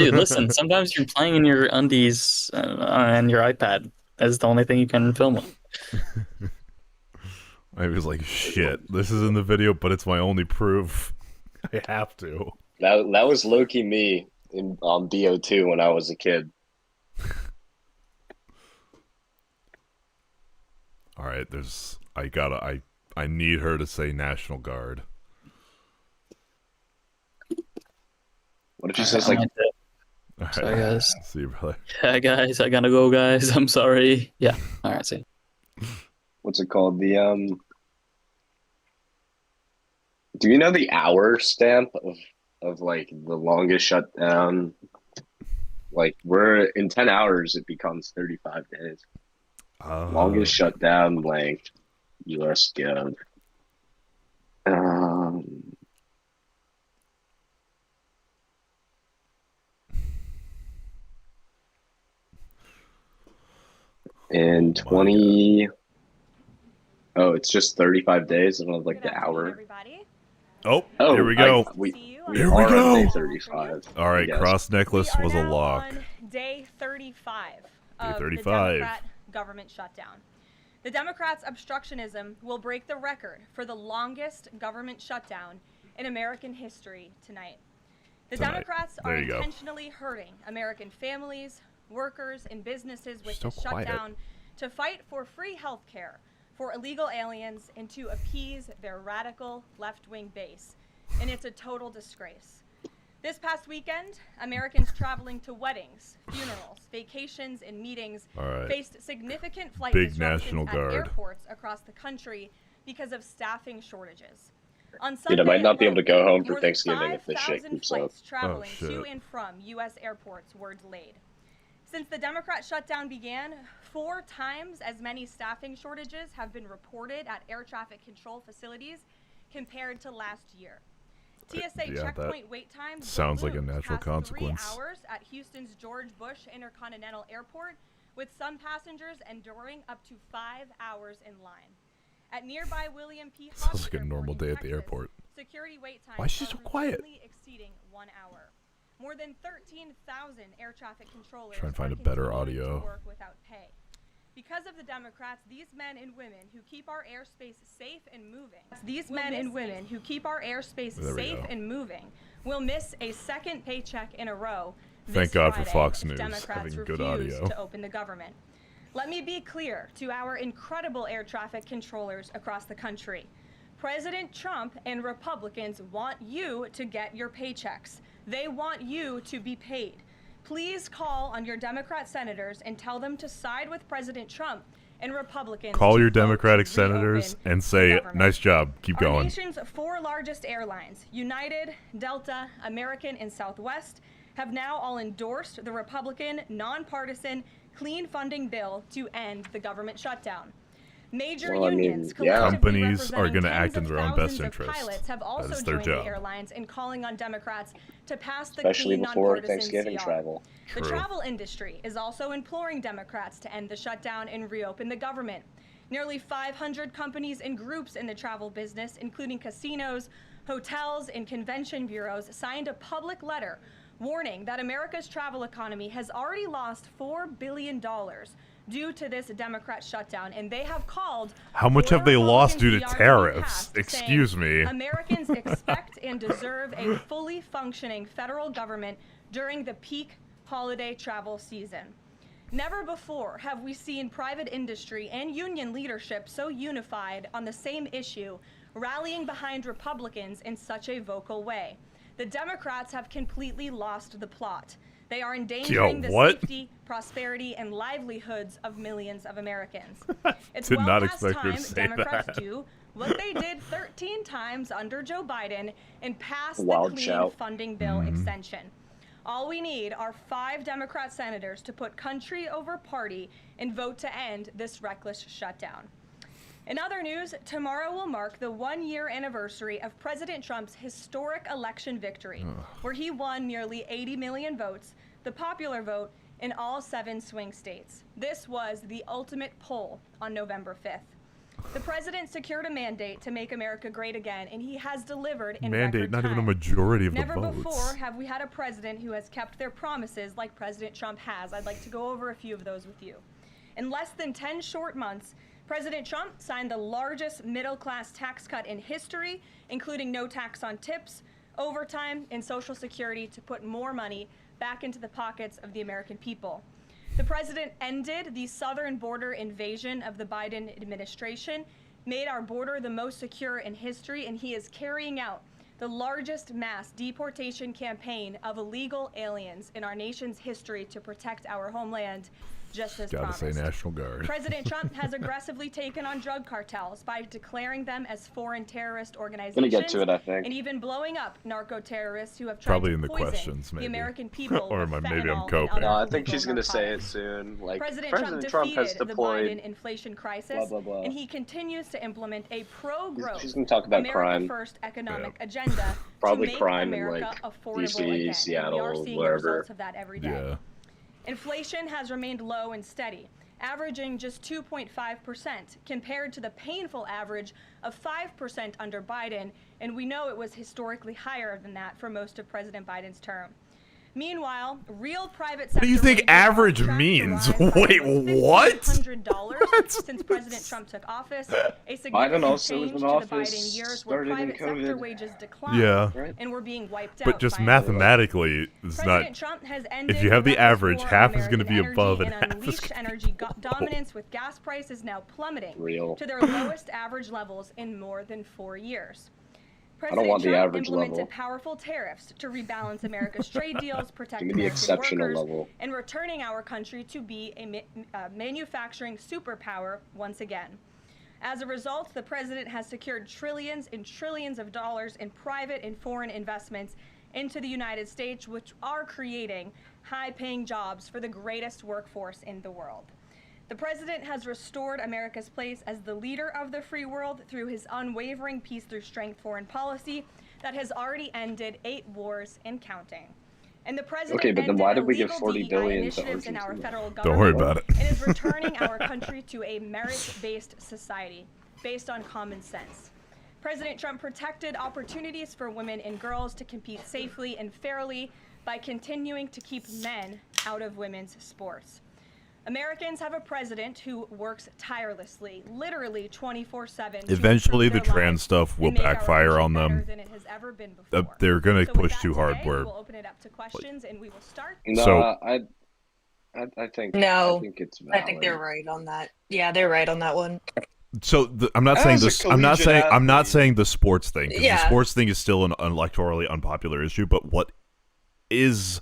Dude, listen, sometimes you're playing in your undies and your iPad as the only thing you can film with. I was like, shit, this is in the video, but it's my only proof. I have to. That was low key me on BO2 when I was a kid. All right, I need her to say National Guard. What if she says like, All right. Sorry, guys. See you, brother. Yeah, guys, I gotta go, guys. I'm sorry. Yeah. All right, see. what's it called? Do you know the hour stamp of like the longest shutdown? Like we're in 10 hours, it becomes 35 days. Longest shutdown length, US Gov. Um, in 20, oh, it's just 35 days. I don't have like the hour. Everybody. Oh, here we go. Here we go. On day 35. All right, cross necklace was a lock. On day 35 of Day 35. the Democrat government shutdown. The Democrats' obstructionism will break the record for the longest government shutdown in American history tonight. The Democrats are intentionally hurting American families, workers, and businesses with the shutdown to fight for free health care for illegal aliens and to appease their radical left-wing base. And it's a total disgrace. This past weekend, Americans traveling to weddings, funerals, vacations, and meetings faced significant flight disruptions at airports across the country because of staffing shortages. On Sunday, I might not be able to go home for Thanksgiving if this shit keeps up. Flights traveling to and from U.S. airports were delayed. Since the Democrat shutdown began, 4 times as many staffing shortages have been reported at air traffic control facilities compared to last year. TSA checkpoint wait times sounds like a natural consequence. 3 hours at Houston's George Bush Intercontinental Airport, with some passengers enduring up to 5 hours in line. At nearby William P. Hawkins Sounds like a normal day at the airport. Security wait times Why is she so quiet? Exceeding 1 hour. More than 13,000 air traffic controllers trying to find a better audio. to work without pay. Because of the Democrats, these men and women who keep our airspace safe and moving, will miss a second paycheck in a row. Thank God for Friday Fox if News Democrats having good refuse audio. to open the government. Let me be clear to our incredible air traffic controllers across the country. President Trump and Republicans want you to get your paychecks. They want you to be paid. Please call on your Democrat senators and tell them to side with President Trump and Republicans. Call your Democratic senators and say, nice job, keep going. Our nation's 4 largest airlines, United, Delta, American, and Southwest, have now all endorsed the Republican, nonpartisan, clean funding bill to end the government shutdown. Major unions, companies are going to act in their own best interest. Pilots have also that is their joined job. The airlines in calling on Democrats to pass the Especially clean before nonpartisan Thanksgiving CR. travel. The travel industry is also imploring Democrats to end the shutdown and reopen the government. Nearly 500 companies and groups in the travel business, including casinos, hotels, and convention bureaus, signed a public letter warning that America's travel economy has already lost $4 billion due to this Democrat shutdown, and they have called. How much have they lost due to Republicans tariffs? Excuse saying, me. Americans expect and deserve a fully functioning federal government during the peak holiday travel season. Never before have we seen private industry and union leadership so unified on the same issue, rallying behind Republicans in such a vocal way. The Democrats have completely lost the plot. They are endangering the safety, prosperity, and livelihoods of millions of Americans. It's Did well not past expect her time to say Democrats that. do what they did 13 times under Joe Biden and pass the Wild clean shout. funding bill extension. All we need are 5 Democrat senators to put country over party and vote to end this reckless shutdown. In other news, tomorrow will mark the 1-year anniversary of President Trump's historic election victory, where he won nearly 80 million votes, the popular vote, in all 7 swing states. This was the ultimate poll on November 5th. The president secured a mandate to make America great again, and he has delivered in Mandate, record not even a time. majority of Never the votes. before have we had a president who has kept their promises like President Trump has. I'd like to go over a few of those with you. In less than 10 short months, President Trump signed the largest middle-class tax cut in history, including no tax on tips, overtime, and Social Security to put more money back into the pockets of the American people. The president ended the southern border invasion of the Biden administration, made our border the most secure in history, and he is carrying out the largest mass deportation campaign of illegal aliens in our nation's history to protect our homeland, just as promised. Gotta say National Guard. President Trump has aggressively taken on drug cartels by declaring them as foreign terrorist organizations. Gonna get to it, I think. And even blowing up narco-terrorists who have tried Probably to in the poison questions, the maybe. American people Or with maybe I'm fentanyl and coping. other No, I think illegal she's gonna say it narcotics. soon. Like President Trump has defeated the deployed. Biden inflation crisis, Blah, blah, blah. and he continues to implement a pro-growth, She's gonna talk about America crime. First economic agenda Probably to make crime in, America like, affordable DC, again. And we are Seattle, seeing wherever. the results of that every day. Yeah. Inflation has remained low and steady, averaging just 2.5% compared to the painful average of 5% under Biden, and we know it was historically higher than that for most of President Biden's term. Meanwhile, real private sector What do you think wages are on average track to means? rise by Wait, almost what? $1,500 since President Trump took office, a significant also was change in to the office, Biden years where started in private sector COVID. wages declined Yeah. Right? and were being wiped out. But just by mathematically, it's President not. Trump has ended If you have the what was average, war on half is gonna American be energy above and half is unleashed gonna be energy below. dominance, with gas prices now plummeting Real. to their lowest average levels in more than 4 years. President want the Trump average implemented level. powerful tariffs to rebalance America's trade deals, protect Give me the American exceptional workers, level. and returning our country to be a manufacturing superpower once again. As a result, the president has secured trillions and trillions of dollars in private and foreign investments into the United States, which are creating high-paying jobs for the greatest workforce in the world. The president has restored America's place as the leader of the free world through his unwavering peace through strength foreign policy that has already ended 8 wars and counting. And the president Okay, but then ended why did we give illegal $40 DEI billion to initiatives in our Argentina? federal Don't government worry about it. and is returning our country to a merit-based society based on common sense. President Trump protected opportunities for women and girls to compete safely and fairly by continuing to keep men out of women's sports. Americans have a president who works tirelessly, literally 24/7. Eventually, the trans stuff will backfire on them. They're gonna push too hard. Where We'll open it up to questions, and we will start. No, So- I think No, I think it's valid. I think they're right on that. Yeah, they're right on that one. So I'm not saying As a this. I'm not saying. collegiate I'm not athlete. saying the sports thing. 'Cause Yeah. The sports thing is still an electorally unpopular issue. But what is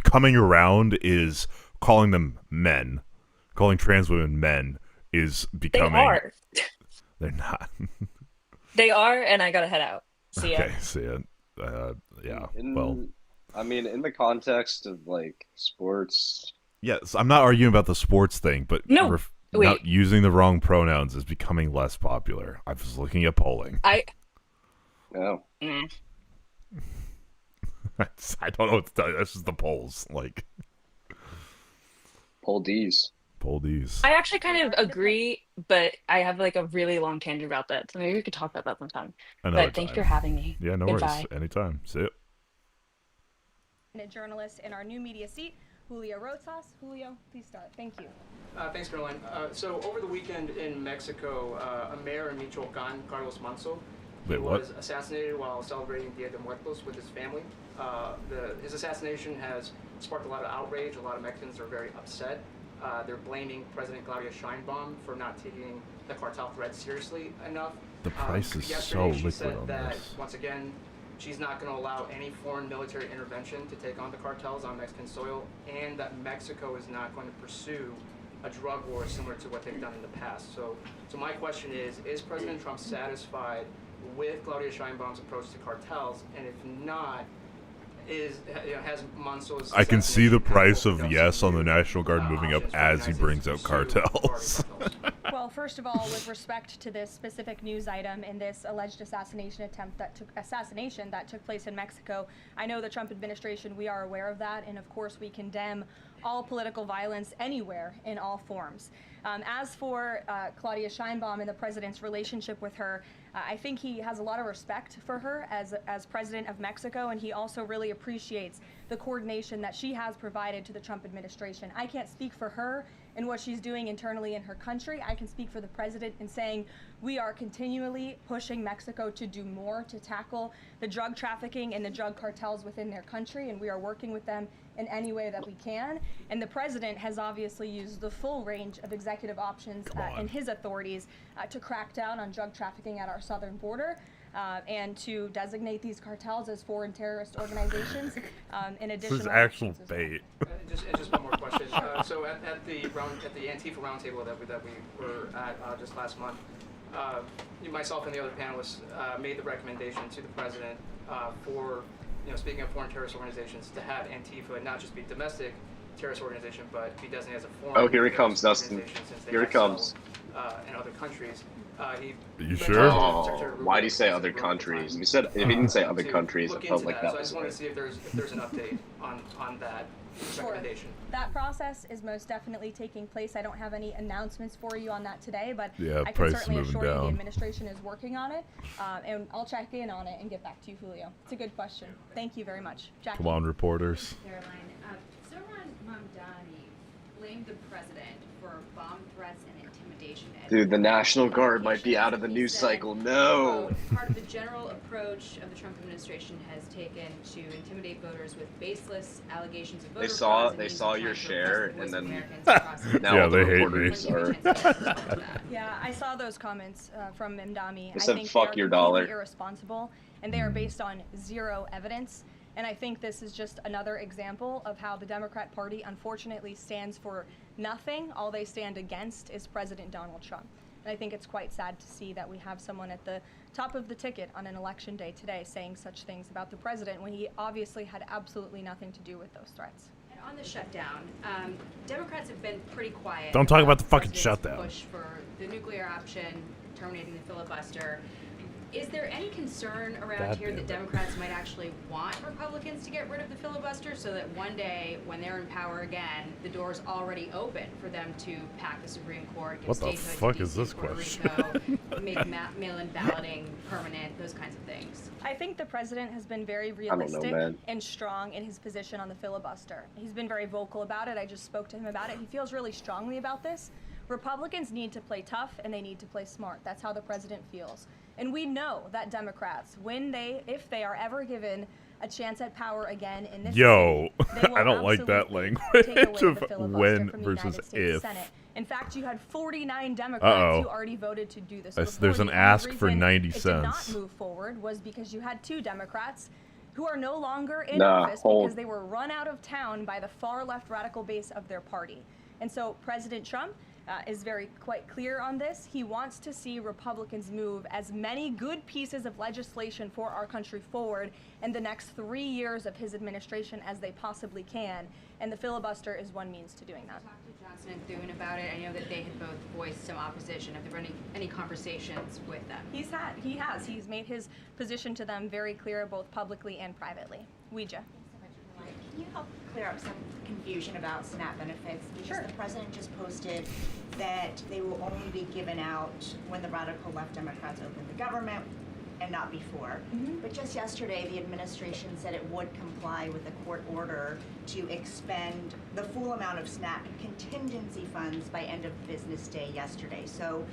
coming around is calling them men, calling trans women men is They becoming. are. They're not. They are, and I gotta head out. See ya. Okay. See it. Yeah. In, Well. I mean, in the context of like sports, Yes. I'm not arguing about the sports thing, but No, wait. not using the wrong pronouns is becoming less popular. I was looking at polling. no. I don't know what to tell you. This is the polls. Like Poll D's. poll these. I actually kind of agree, but I have like a really long tangent about that, so maybe we could talk about that sometime. Another But thank you time. for having me. Yeah, no Goodbye. worries. Anytime. See it. A journalist in our new media seat, Julio Rosas. Julio, please start. Thank you. Thanks, Caroline. So over the weekend in Mexico, a mayor in Michoacan, Carlos Manso, he Wait, what? was assassinated while celebrating Dia de Muertos with his family. His assassination has sparked a lot of outrage. A lot of Mexicans are very upset. They're blaming President Claudia Sheinbaum for not taking the cartel threat seriously enough. The price is Yesterday so she liquid said on that, this. once again, she's not going to allow any foreign military intervention to take on the cartels on Mexican soil, and that Mexico is not going to pursue a drug war similar to what they've done in the past. So my question is President Trump satisfied with Claudia Sheinbaum's approach to cartels? And if not, has Manso's I can see the assassination price of opened up yes some on the new, National Guard moving up options for the as he United brings States up to pursue cartels. foreign cartels? Well, first of all, with respect to this specific news item and this alleged assassination that took place in Mexico, I know the Trump administration, we are aware of that, and of course we condemn all political violence anywhere in all forms. As for Claudia Sheinbaum and the president's relationship with her, I think he has a lot of respect for her as president of Mexico, and he also really appreciates the coordination that she has provided to the Trump administration. I can't speak for her and what she's doing internally in her country. I can speak for the president in saying we are continually pushing Mexico to do more to tackle the drug trafficking and the drug cartels within their country, and we are working with them in any way that we can. And the president has obviously used the full range of executive options in his authorities to crack down on drug trafficking at our southern border. And to designate these cartels as foreign terrorist organizations. In addition, this is actual bait. Just one more question. So at the Antifa roundtable that we were at just last month, myself and the other panelists made the recommendation to the president for, speaking of foreign terrorist organizations, to have Antifa not just be domestic terrorist organization, but be designated as a foreign. Oh, here he comes, Dustin. Here he comes. In other countries. You sure? Oh, why do you say other countries? You said if he didn't say other countries, it felt like that So I was just wanted to see if there's an update on that recommendation. That process is most definitely taking place. I don't have any announcements for you on that today, but Yeah, I can price is certainly moving assure you the down. administration is working on it, and I'll check in on it and get back to you, Julio. It's a good question. Thank you very much, Jackie. Come on, reporters. Caroline, Zohran Mamdani blamed the president for bomb threats and intimidation. Dude, the National Guard might be out of the news cycle. No. Quote, part of the general approach of the Trump administration has taken to intimidate voters with baseless allegations of voter frauds. They saw your share, and then now Yeah, all the they hate reporters me. are. Yeah, I saw those comments from Mamdani. They said, I think "Fuck they are your completely dollar." irresponsible, and they are based on zero evidence. And I think this is just another example of how the Democrat Party unfortunately stands for nothing. All they stand against is President Donald Trump. And I think it's quite sad to see that we have someone at the top of the ticket on an election day today saying such things about the president when he obviously had absolutely nothing to do with those threats. And on the shutdown, Democrats have been pretty quiet. Don't talk about the fucking president's shutdown. Push for the nuclear option, terminating the filibuster. Is there any concern around God here damn that it. Democrats might actually want Republicans to get rid of the filibuster so that one day when they're in power again, the door's already open for them to pack the Supreme Court, give What the statehood fuck to is DC, this Puerto question? Rico, make mail-in balloting permanent, those kinds of things? I think the president has been very don't know, realistic man. and strong in his position on the filibuster. He's been very vocal about it. I just spoke to him about it. He feels really strongly about this. Republicans need to play tough and they need to play smart. That's how the president feels. And we know that Democrats, if they are ever given a chance at power again in this Yo, state, they will I don't like that absolutely language take away the of filibuster when from the versus United States if. Senate. In fact, you had 49 Democrats Uh-oh. who already voted to do this. There's before. an The only ask for reason 90 it did cents. not move forward was because you had 2 Democrats who are no longer in Nah, office because they were run out of town by the far left radical base of their party. And so President Trump is quite clear on this. He wants to see Republicans move as many good pieces of legislation for our country forward in the next 3 years of his administration as they possibly can. And the filibuster is one means to doing that. Talk to Johnson and Thune about it. I know that they had both voiced some opposition. Have there been any conversations with them? He has. He's made his position to them very clear, both publicly and privately. Ouija. Can you help clear up some confusion about SNAP benefits? Because Sure. the president just posted that they will only be given out when the radical left Democrats open the government and not before. But just yesterday, the administration said it would comply with the court order to expend the full amount of SNAP contingency funds by end of business day yesterday. So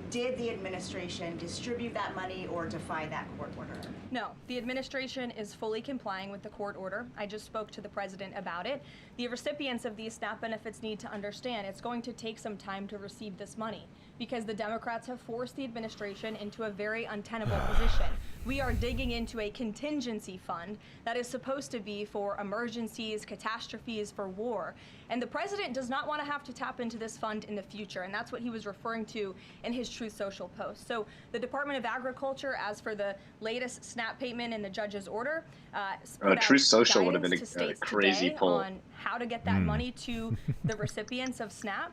did the administration distribute that money or defy that court order? No, the administration is fully complying with the court order. I just spoke to the president about it. The recipients of these SNAP benefits need to understand it's going to take some time to receive this money because the Democrats have forced the administration into a very untenable position. We are digging into a contingency fund that is supposed to be for emergencies, catastrophes, for war. And the president does not want to have to tap into this fund in the future, and that's what he was referring to in his Truth Social post. So the Department of Agriculture, as for the latest SNAP payment in the judge's order, put out Truth Social would have been guidance to a states crazy today pull. on how to get that money to the recipients of SNAP.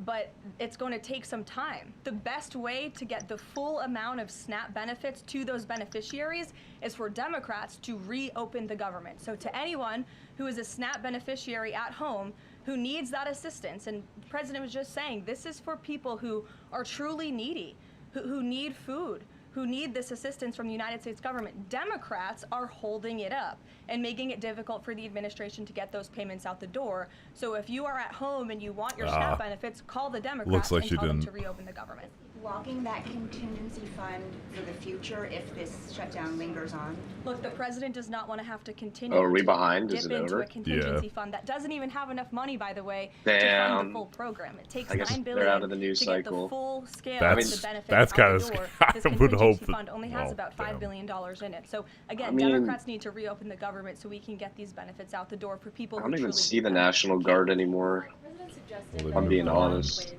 But it's going to take some time. The best way to get the full amount of SNAP benefits to those beneficiaries is for Democrats to reopen the government. So to anyone who is a SNAP beneficiary at home who needs that assistance. And the president was just saying, this is for people who are truly needy, who need food, who need this assistance from the United States government. Democrats are holding it up and making it difficult for the administration to get those payments out the door. So if you are at home and you want your SNAP benefits, call the Democrats and tell them to reopen the government. Blocking that contingency fund for the future if this shutdown lingers on? Look, the president does not want to have to continue Oh, are we to behind? dip Is it into over? a contingency fund that doesn't even have enough money, by the way, Damn. to fund the full program. It takes I guess $9 they're billion out of the news to get the cycle. full scale That's- of the benefits that's out kinda the door. I This would hope contingency that- fund only has oh, about damn. $5 billion in it. So again, I mean- Democrats need to reopen the government so we can get these benefits out the door for people I who don't even truly see need the them. National Guard anymore. If I'm being honest.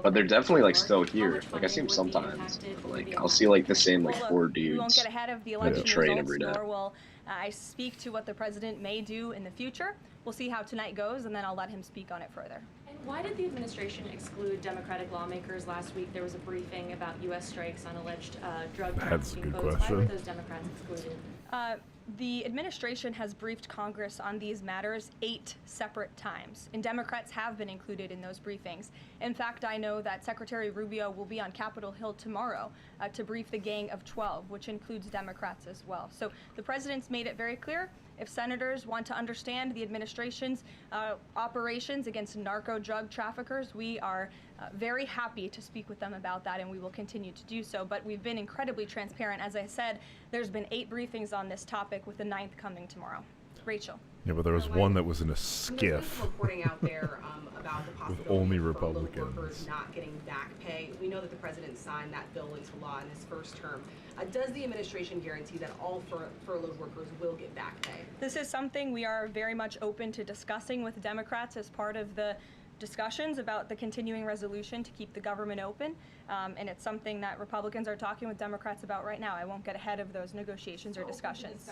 But they're definitely like still here. Like I see them sometimes. But, like I'll see like the same like Well, look, 4 we won't dudes. get ahead of the election train results, every day. nor will I speak to what the president may do in the future. We'll see how tonight goes, and then I'll let him speak on it further. And why did the administration exclude Democratic lawmakers last week? There was a briefing about U.S. strikes on alleged drug That's a trafficking good votes. Why question. were those Democrats excluded? The administration has briefed Congress on these matters 8 separate times, and Democrats have been included in those briefings. In fact, I know that Secretary Rubio will be on Capitol Hill tomorrow to brief the Gang of 12, which includes Democrats as well. So the president's made it very clear, if senators want to understand the administration's operations against narco drug traffickers, we are very happy to speak with them about that, and we will continue to do so. But we've been incredibly transparent. As I said, there's been 8 briefings on this topic, with the 9th coming tomorrow. Rachel. Yeah, but there was one that was in a There's been skiff. reporting out there about the possibility only of furloughed Republicans. workers not getting back pay. We know that the president signed that bill into law in his first term. Does the administration guarantee that all furloughed workers will get back pay? This is something we are very much open to discussing with Democrats as part of the discussions about the continuing resolution to keep the government open, and it's something that Republicans are talking with Democrats about right now. I won't get ahead of those negotiations or discussions.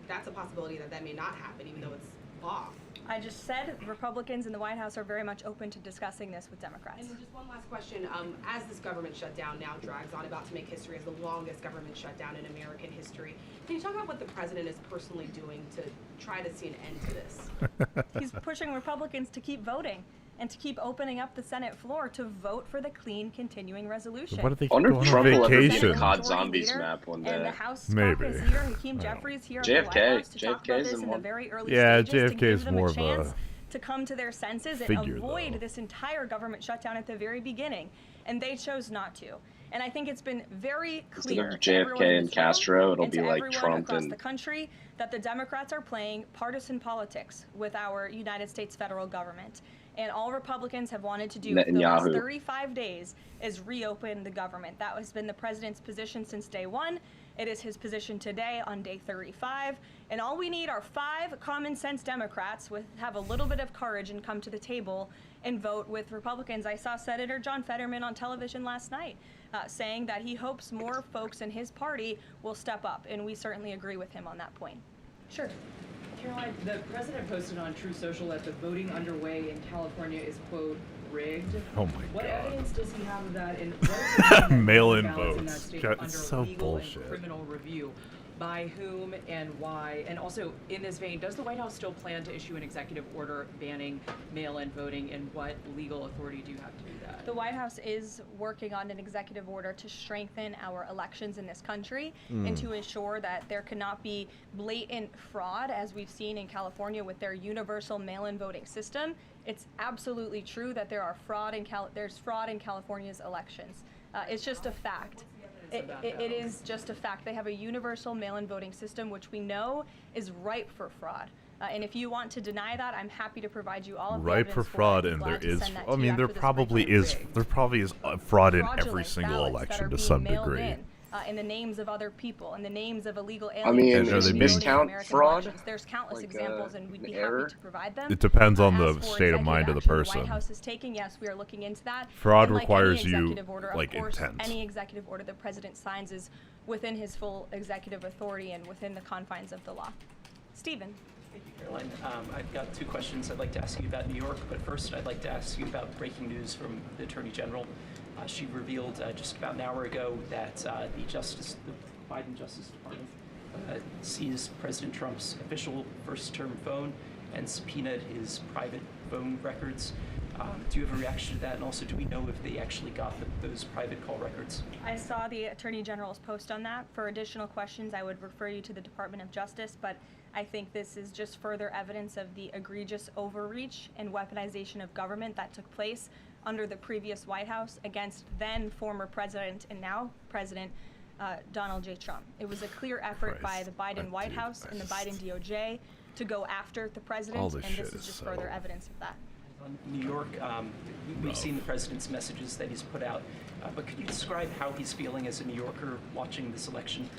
That's a possibility that may not happen, even though it's law. I just said Republicans in the White House are very much open to discussing this with Democrats. And just one last question. As this government shutdown now drags on, about to make history as the longest government shutdown in American history, can you talk about what the president is personally doing to try to see an end to this? He's pushing Republicans to keep voting and to keep opening up the Senate floor to vote for the clean continuing resolution. What did they I wonder go if on Trump will ever be vacation? the COD Majority Zombies Leader map one And the day. House Maybe. caucus leader, Hakeem I don't Jeffries, here JFK. at the White House to talk JFK about is this in in the one. very early Yeah, stages, to JFK give is them more a of a chance to come to their senses and figure, avoid though. this entire government shutdown at the very beginning. And they chose not to. And I think it's been very Instead clear of to everyone JFK in and this room Castro, it'll and be to like everyone Trump across and the country that the Democrats are playing partisan politics with our United States federal government. And all Republicans have wanted to do for the last Netanyahu. 35 days is reopen the government. That has been the president's position since day 1. It is his position today on day 35. And all we need are 5 common sense Democrats with have a little bit of courage and come to the table and vote with Republicans. I saw Senator John Fetterman on television last night saying that he hopes more folks in his party will step up. And we certainly agree with him on that point. Sure. Caroline, the president posted on True Social that the voting underway in California is, quote, rigged. Oh my What God. evidence does he have of that? And what is the reason that Mail-in ballots in that votes. state God, under it's so legal bullshit. and criminal review? By whom and why? And also, in this vein, does the White House still plan to issue an executive order banning mail-in voting, and what legal authority do you have to do that? The White House is working on an executive order to strengthen our elections in this country and to ensure that there cannot be blatant fraud, as we've seen in California with their universal mail-in voting system. It's absolutely true that there's fraud in California's elections. It's just a fact. It is just a fact. They have a universal mail-in voting system, which we know is ripe for fraud. And if you want to deny that, I'm happy to provide you all of the Ripe evidence for for it. fraud, I'd be and glad there to is. send that I to you mean, there after this probably break. is. There probably is fraud in every Fraudulent single ballots that election are to being some mailed degree. in the names of other people, in the names of illegal aliens. I mean, And are is they being- miscount American fraud? elections. There's countless Like, examples, and we'd an be error? happy to provide them. It depends on As the for state of executive mind of the action the person. White House is taking, yes, we are looking into that. Fraud And like requires any you, executive order, of like, course, intent. Any executive order the president signs is within his full executive authority and within the confines of the law. Stephen. Thank you, Caroline. I've got 2 questions I'd like to ask you about New York, but first I'd like to ask you about breaking news from the Attorney General. She revealed just about an hour ago that the Biden Justice Department seized President Trump's official first-term phone and subpoenaed his private phone records. Do you have a reaction to that? And also, do we know if they actually got those private call records? I saw the Attorney General's post on that. For additional questions, I would refer you to the Department of Justice, but I think this is just further evidence of the egregious overreach and weaponization of government that took place under the previous White House against then former President and now President Donald J. Trump. It was a clear effort by the Biden White House and the Biden DOJ to go after the president, and this is just further evidence of that. On New York, we've seen the president's messages that he's put out, but could you describe how he's feeling as a New Yorker watching this election?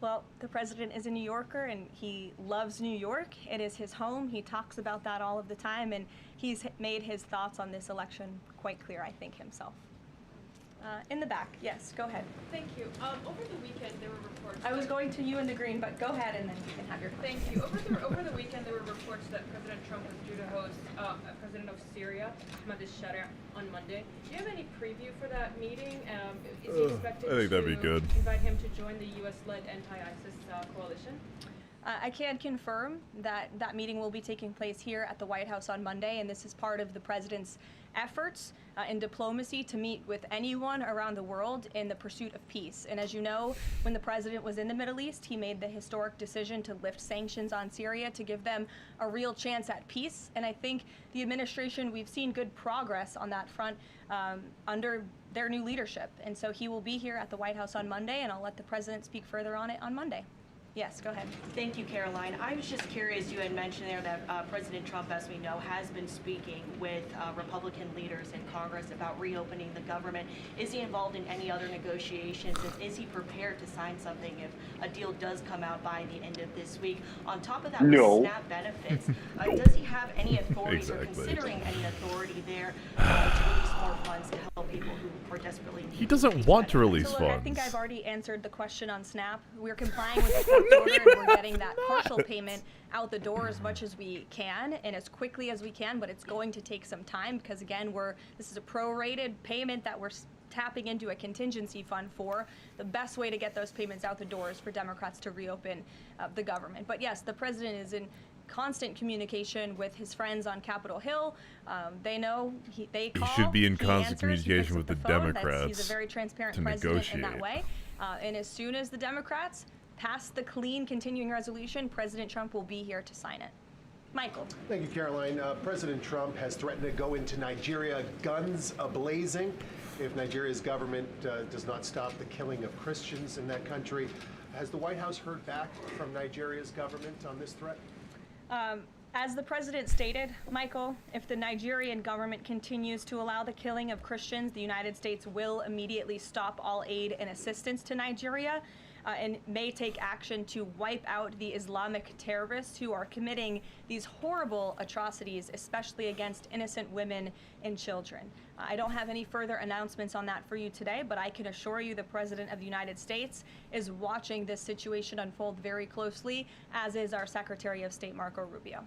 Well, the president is a New Yorker and he loves New York. It is his home. He talks about that all of the time, and he's made his thoughts on this election quite clear, I think, himself. In the back, yes, go ahead. Thank you. Over the weekend, there were reports. I was going to you in the green, but go ahead and then you can have your question. Thank you. Over the weekend, there were reports that President Trump was due to host President of Syria, Ahmad al-Shara, on Monday. Do you have any preview for that meeting? Is he expected I think that'd be good. invite him to join the U.S.-led anti-ISIS coalition? I can confirm that that meeting will be taking place here at the White House on Monday, and this is part of the president's efforts in diplomacy to meet with anyone around the world in the pursuit of peace. And as you know, when the president was in the Middle East, he made the historic decision to lift sanctions on Syria to give them a real chance at peace. And I think the administration, we've seen good progress on that front under their new leadership. And so he will be here at the White House on Monday, and I'll let the president speak further on it on Monday. Yes, go ahead. Thank you, Caroline. I was just curious, you had mentioned there that President Trump, as we know, has been speaking with Republican leaders in Congress about reopening the government. Is he involved in any other negotiations, and is he prepared to sign something if a deal does come out by the end of this week? On top of that, with SNAP benefits, does he have any authority or considering any authority there to release more funds to help people who are desperately needing? He doesn't want to release so, funds. I think I've already answered the question on SNAP. We're complying with the court order, and we're getting that partial payment out the door as much as we can and as quickly as we can, but it's going to take some time because, again, this is a prorated payment that we're tapping into a contingency fund for. The best way to get those payments out the door is for Democrats to reopen the government. But yes, the president is in constant communication with his friends on Capitol Hill. They know they call. He should be in he constant answers, communication with the Democrats. He's a very transparent to president negotiate. in that way. And as soon as the Democrats pass the clean continuing resolution, President Trump will be here to sign it. Michael. Thank you, Caroline. President Trump has threatened to go into Nigeria guns a-blazing if Nigeria's government does not stop the killing of Christians in that country. Has the White House heard back from Nigeria's government on this threat? As the president stated, Michael, if the Nigerian government continues to allow the killing of Christians, the United States will immediately stop all aid and assistance to Nigeria and may take action to wipe out the Islamic terrorists who are committing these horrible atrocities, especially against innocent women and children. I don't have any further announcements on that for you today, but I can assure you the President of the United States is watching this situation unfold very closely, as is our Secretary of State, Marco Rubio.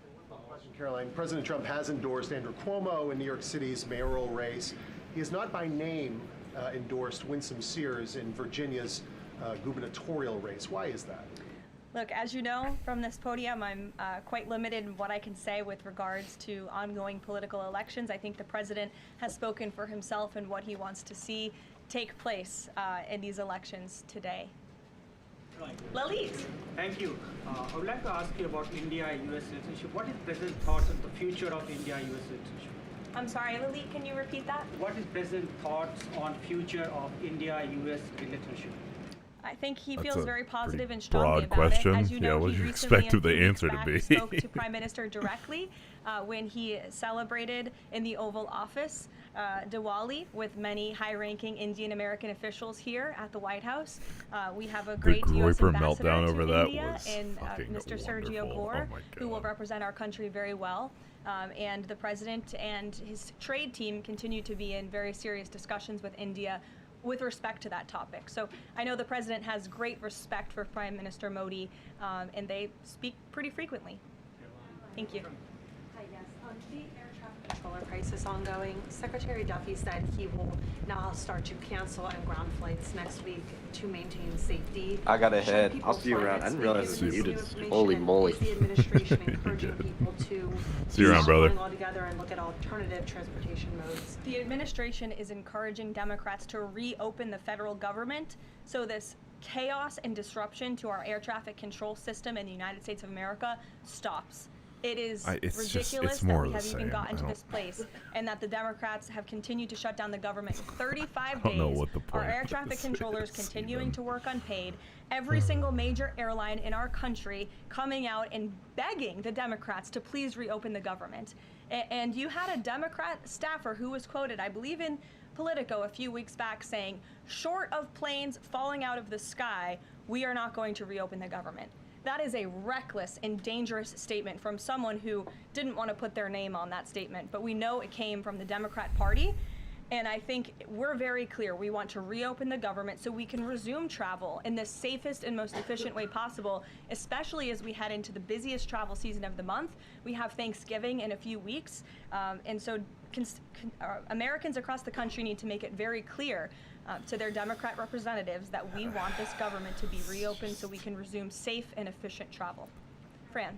Caroline, President Trump has endorsed Andrew Cuomo in New York City's mayoral race. He has not by name endorsed Winsome Sears in Virginia's gubernatorial race. Why is that? Look, as you know from this podium, I'm quite limited in what I can say with regards to ongoing political elections. I think the president has spoken for himself and what he wants to see take place in these elections today. LEAVITT. Thank you. I would like to ask you about India-US relationship. What is President's thoughts on the future of India-US relationship? I'm sorry, LEAVITT, can you repeat that? What is President's thoughts on future of India-US relationship? I think he That's feels a very positive and broad strongly about question. it. As you know, Yeah, what he do you recently, expect the a few weeks answer to back, be? spoke to Prime Minister directly when he celebrated in the Oval Office Diwali with many high-ranking Indian American officials here at the White House. We have a great U.S. Groyper ambassador meltdown to over that India was in Mr. Sergio wonderful. Gore, Oh my who will God. represent our country very well. And the president and his trade team continue to be in very serious discussions with India with respect to that topic. So I know the president has great respect for Prime Minister Modi, and they speak pretty frequently. Thank you. Hi, yes. The air traffic controller crisis ongoing. Secretary Duffy said he will now start to cancel and ground flights next week to maintain safety. I gotta Should head. people I'll see you fly around. I next didn't week, realize it's given this new muted. information, Holy and moly. is the administration encouraging people to See you around, stop brother. flying altogether and look at alternative transportation modes? The administration is encouraging Democrats to reopen the federal government so this chaos and disruption to our air traffic control system in the United States of America stops. It is ridiculous that we have even gotten to this place and that the Democrats have continued to shut down the government. 35 I don't know days, what the our point air traffic is, controllers continuing to work unpaid, every single major airline in our country coming out and begging the Democrats to please reopen the government. And you had a Democrat staffer who was quoted, I believe in Politico a few weeks back, saying, short of planes falling out of the sky, we are not going to reopen the government. That is a reckless and dangerous statement from someone who didn't want to put their name on that statement, but we know it came from the Democrat Party. And I think we're very clear. We want to reopen the government so we can resume travel in the safest and most efficient way possible, especially as we head into the busiest travel season of the month. We have Thanksgiving in a few weeks. And so Americans across the country need to make it very clear to their Democrat representatives that we want this government to be reopened so we can resume safe and efficient travel. Fran.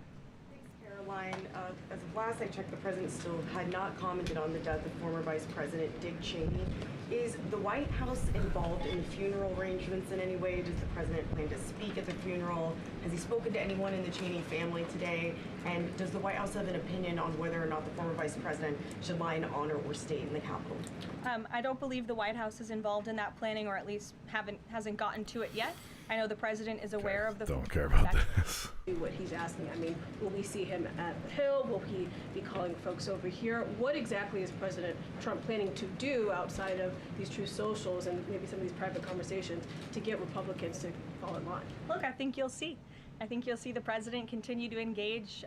Caroline, as of last I checked, the president still had not commented on the death of former Vice President Dick Cheney. Is the White House involved in the funeral arrangements in any way? Does the president plan to speak at the funeral? Has he spoken to anyone in the Cheney family today? And does the White House have an opinion on whether or not the former vice president should lie in honor or stay in the Capitol? I don't believe the White House is involved in that planning, or at least hasn't gotten to it yet. I know the president is aware of the. Don't care about this. What he's asking, I mean, will we see him at the Hill? Will he be calling folks over here? What exactly is President Trump planning to do outside of these true socials and maybe some of these private conversations to get Republicans to fall in line? Look, I think you'll see. I think you'll see the president continue to engage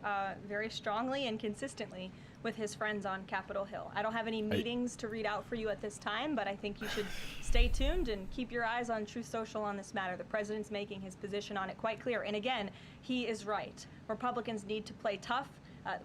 very strongly and consistently with his friends on Capitol Hill. I don't have any meetings to read out for you at this time, but I think you should stay tuned and keep your eyes on Truth Social on this matter. The president's making his position on it quite clear. And again, he is right. Republicans need to play tough.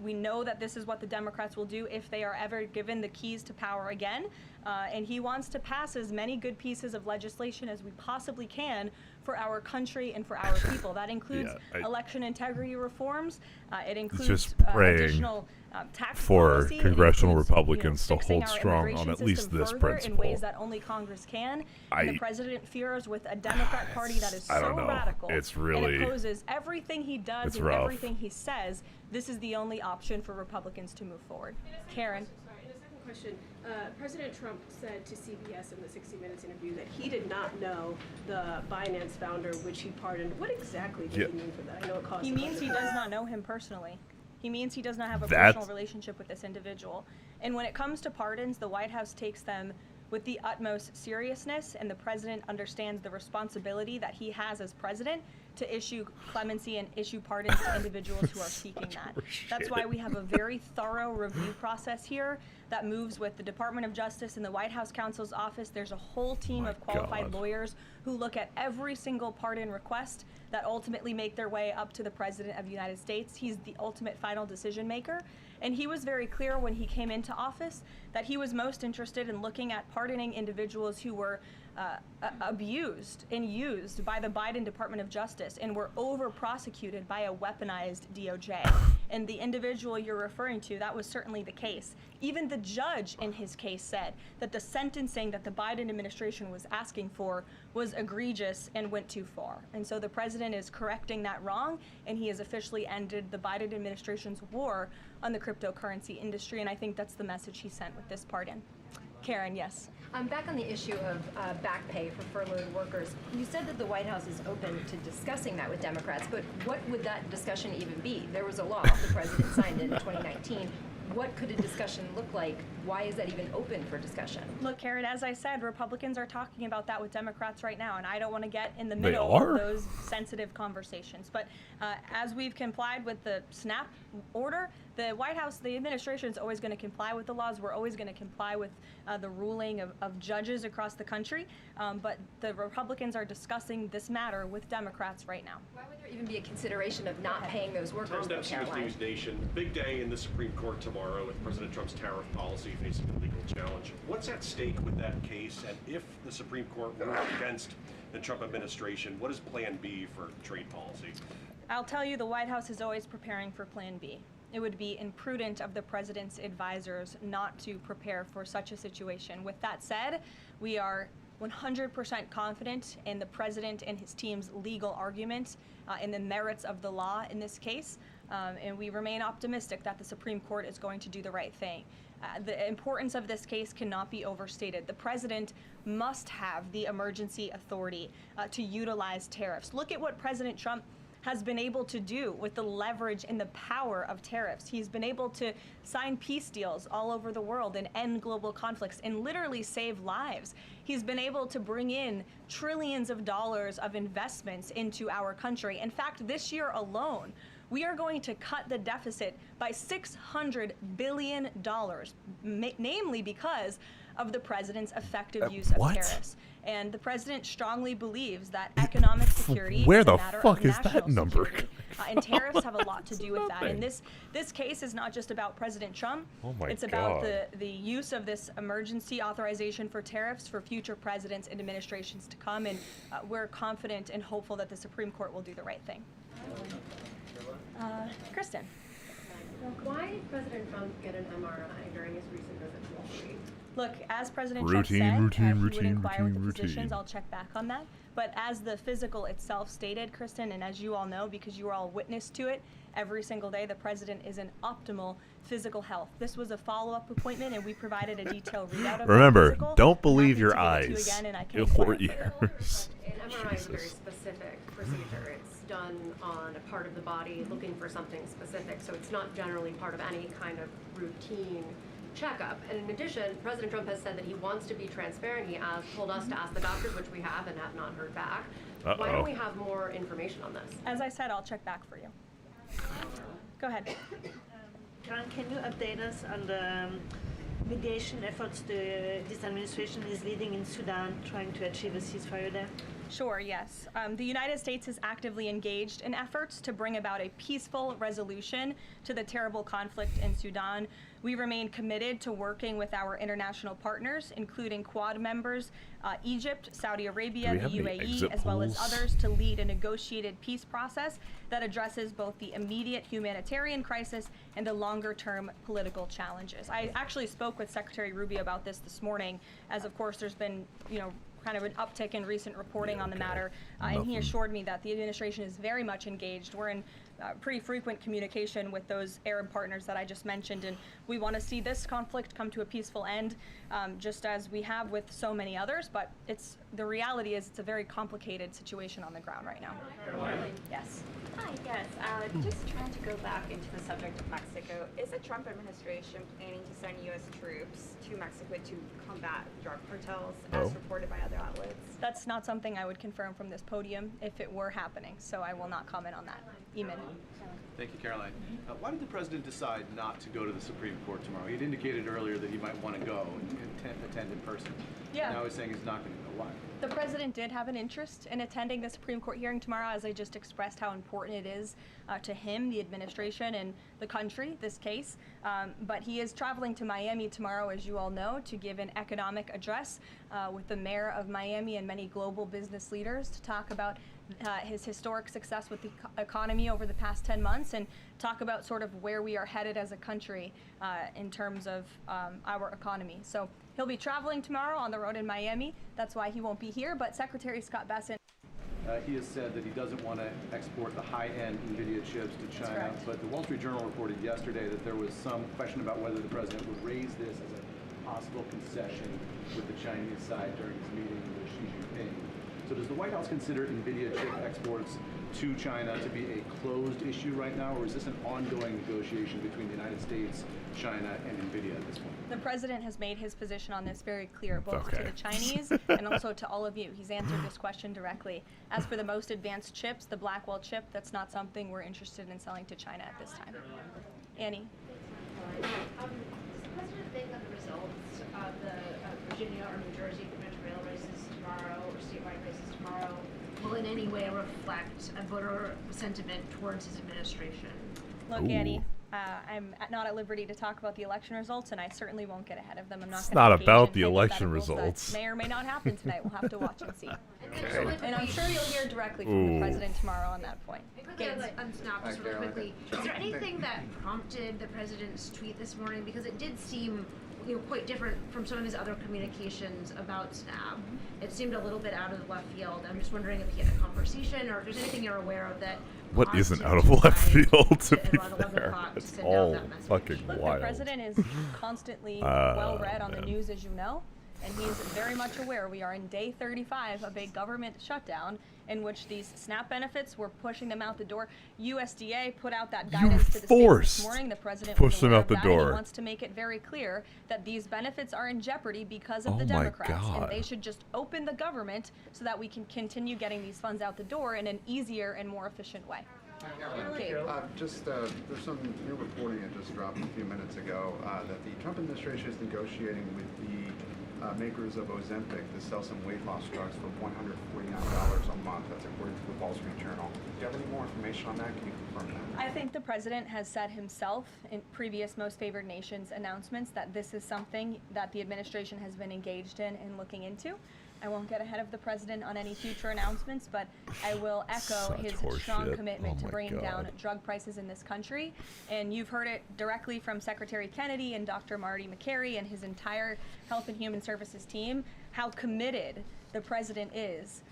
We know that this is what the Democrats will do if they are ever given the keys to power again. And he wants to pass as many good pieces of legislation as we possibly can for our country and for our people. That includes election integrity reforms. It includes additional tax for policy. congressional includes, Republicans to fixing hold our strong immigration on at least system this further principle. in ways that only Congress can. And the president fears with a Democrat Party that is so radical. It's really, and opposes everything he does and rough. everything he says. This is the only option for Republicans to move forward. Karen. In a second question, President Trump said to CBS in the 60 Minutes interview that he did not know the Binance founder, which he pardoned. What exactly did he mean for that? I know it costs. He means he does not know him personally. He means he does not have a personal relationship with this individual. And when it comes to pardons, the White House takes them with the utmost seriousness, and the president understands the responsibility that he has as president to issue clemency and issue pardons to individuals who are seeking that. That's why we have a very thorough review process here that moves with the Department of Justice and the White House counsel's office. There's a whole team of qualified lawyers who look at every single pardon request that ultimately make their way up to the President of the United States. He's the ultimate final decision maker. And he was very clear when he came into office that he was most interested in looking at pardoning individuals who were abused and used by the Biden Department of Justice and were over-prosecuted by a weaponized DOJ. And the individual you're referring to, that was certainly the case. Even the judge in his case said that the sentencing that the Biden administration was asking for was egregious and went too far. And so the president is correcting that wrong, and he has officially ended the Biden administration's war on the cryptocurrency industry, and I think that's the message he sent with this pardon. Karen, yes. Back on the issue of back pay for furloughed workers, you said that the White House is open to discussing that with Democrats, but what would that discussion even be? There was a law, the president signed it in 2019. What could a discussion look like? Why is that even open for discussion? Look, Karen, as I said, Republicans are talking about that with Democrats right now, and I don't want to get in the middle of those sensitive conversations. But as we've complied with the SNAP order, the White House, the administration is always going to comply with the laws. We're always going to comply with the ruling of judges across the country. But the Republicans are discussing this matter with Democrats right now. Why would there even be a consideration of not paying those workers? Tom Dustin with News Nation. Big day in the Supreme Court tomorrow with President Trump's tariff policy facing a legal challenge. What's at stake with that case? And if the Supreme Court rules against the Trump administration, what is Plan B for trade policy? I'll tell you, the White House is always preparing for Plan B. It would be imprudent of the president's advisors not to prepare for such a situation. With that said, we are 100% confident in the president and his team's legal argument in the merits of the law in this case, and we remain optimistic that the Supreme Court is going to do the right thing. The importance of this case cannot be overstated. The president must have the emergency authority to utilize tariffs. Look at what President Trump has been able to do with the leverage and the power of tariffs. He's been able to sign peace deals all over the world and end global conflicts and literally save lives. He's been able to bring in trillions of dollars of investments into our country. In fact, this year alone, we are going to cut the deficit by $600 billion, namely because of the president's effective use of tariffs. And the president strongly believes that economic security Where is a the matter fuck of is national that number? security. And tariffs have a lot to do with that. And this case is not just about President Trump. Oh my it's about God. the use of this emergency authorization for tariffs for future presidents and administrations to come. And we're confident and hopeful that the Supreme Court will do the right thing. Kristen. Why did President Trump get an MRI during his recent visit to Wall Street? Look, as President Routine, Trump said, he would routine, inquire with the routine. physicians. I'll check back on that. But as the physical itself stated, Kristen, and as you all know, because you are all witness to it, every single day the president is in optimal physical health. This was a follow-up appointment, and we provided a detailed readout of Remember, that physical. don't I'm believe happy your to give it to eyes you again, and I can or inquire ears. An MRI is a very Jesus. specific procedure. It's done on a part of the body looking for something specific, so it's not generally part of any kind of routine checkup. And in addition, President Trump has said that he wants to be transparent. He has told us to ask the doctors, which we have and have not heard back. Why don't we have more information on this? As I said, I'll check back for you. Go ahead. Karen, can you update us on the mediation efforts this administration is leading in Sudan, trying to achieve a ceasefire there? Sure, yes. The United States is actively engaged in efforts to bring about a peaceful resolution to the terrible conflict in Sudan. We remain committed to working with our international partners, including Quad members, Egypt, Saudi Arabia, the UAE, as well as others, to lead a negotiated peace process that addresses both the immediate humanitarian crisis and the longer-term political challenges. I actually spoke with Secretary Rubio about this morning, as of course there's been, kind of an uptick in recent reporting on the matter, and he assured me that the administration is very much engaged. We're in pretty frequent communication with those Arab partners that I just mentioned, and we want to see this conflict come to a peaceful end, just as we have with so many others, but the reality is it's a very complicated situation on the ground right now. Yes. Hi, yes. Just trying to go back into the subject of Mexico. Is the Trump administration planning to send U.S. troops to Mexico to combat drug cartels, as reported by other outlets? That's not something I would confirm from this podium if it were happening, so I will not comment on that. Eamon. Thank you, Caroline. Why did the president decide not to go to the Supreme Court tomorrow? He had indicated earlier that he might want to go and attend in person. Yeah. Now he's saying he's not going to go. Why? The president did have an interest in attending the Supreme Court hearing tomorrow, as I just expressed how important it is to him, the administration, and the country, this case. But he is traveling to Miami tomorrow, as you all know, to give an economic address with the mayor of Miami and many global business leaders to talk about his historic success with the economy over the past 10 months and talk about sort of where we are headed as a country in terms of our economy. So he'll be traveling tomorrow on the road in Miami. That's why he won't be here, but Secretary Scott Bessent. He has said that he doesn't want to export the high-end NVIDIA chips to China, correct. but the Wall Street Journal reported yesterday that there was some question about whether the president would raise this as a possible concession with the Chinese side during his meeting with Xi Jinping. So does the White House consider NVIDIA chip exports to China to be a closed issue right now, or is this an ongoing negotiation between the United States, China, and NVIDIA at this point? The president has made his position on this very clear, both to the Chinese and also to all of you. He's answered this question directly. As for the most advanced chips, the Blackwell chip, that's not something we're interested in selling to China at this time. Annie. Does the president think that the results of the Virginia or New Jersey gubernatorial races tomorrow, or statewide races tomorrow, will in any way reflect a voter sentiment towards his administration? Look, Annie, I'm not at liberty to talk about the election results, and I certainly won't get ahead of them. I'm not. It's gonna not engage about in the election hypotheticals results. that may or may not happen tonight. We'll have to watch and see. Okay. And I'm sure you'll hear directly from the president tomorrow on that point. Quickly on Snap, just really quickly, is there anything that prompted the president's tweet this morning? Because it did seem, quite different from some of his other communications about Snap. It seemed a little bit out of left field. I'm just wondering if he had a conversation or if there's anything you're aware of that. What isn't out of left field, to be fair? It's all fucking Look, wild. the president is constantly well read on the news, as you know, and he's very much aware we are in day 35 of a government shutdown in which these SNAP benefits, we're pushing them out the door. USDA put out that guidance to the state this morning. The president push them was aware out of the that, and door. he wants to make it very clear that these benefits are in jeopardy because of the Oh my Democrats, God. and they should just open the government so that we can continue getting these funds out the door in an easier and more efficient way. Okay. There's some new reporting that just dropped a few minutes ago that the Trump administration is negotiating with the makers of Ozempic to sell some weight loss drugs for $149 a month. That's according to the Wall Street Journal. Do you have any more information on that? Can you confirm that? I think the president has said himself in previous Most Favored Nations announcements that this is something that the administration has been engaged in and looking into. I won't get ahead of the president on any future announcements, but I will echo his strong commitment to bringing down drug prices in this country. And you've heard it directly from Secretary Kennedy and Dr. Marty McCary and his entire Health and Human Services team, how committed the president is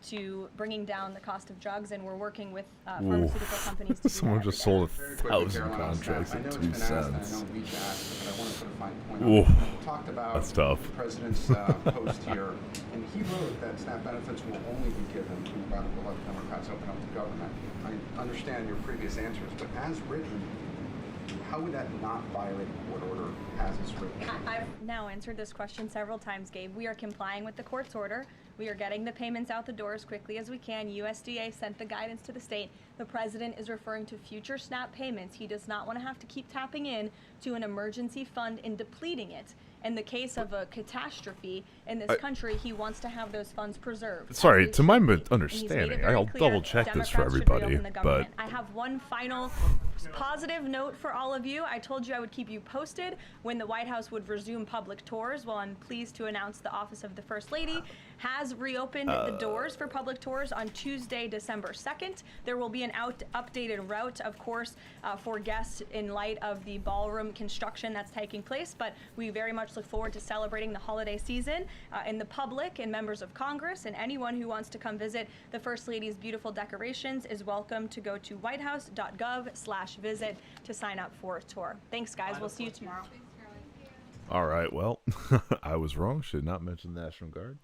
to bringing down the cost of drugs, and we're working with pharmaceutical companies to do Someone that just every sold day. 1,000 contracts at 2 cents. We talked about That's tough. the president's post here, and he wrote that SNAP benefits will only be given when the radical left Democrats open up the government. I understand your previous answers, but as written, how would that not violate a court order as it's written? I've now answered this question several times, Gabe. We are complying with the court's order. We are getting the payments out the door as quickly as we can. USDA sent the guidance to the state. The president is referring to future SNAP payments. He does not want to have to keep tapping in to an emergency fund and depleting it. In the case of a catastrophe in this country, he wants to have those funds preserved. Sorry, to my understanding, I'll double check this for everybody, but I have one final positive note for all of you. I told you I would keep you posted when the White House would resume public tours. Well, I'm pleased to announce the Office of the First Lady has reopened the doors for public tours on Tuesday, December 2nd. There will be an updated route, of course, for guests in light of the ballroom construction that's taking place, but we very much look forward to celebrating the holiday season. And the public and members of Congress and anyone who wants to come visit the First Lady's beautiful decorations is welcome to go to whitehouse.gov/visit to sign up for a tour. Thanks, guys. We'll see you tomorrow. all right, well, I was wrong. Should not mention the National Guard.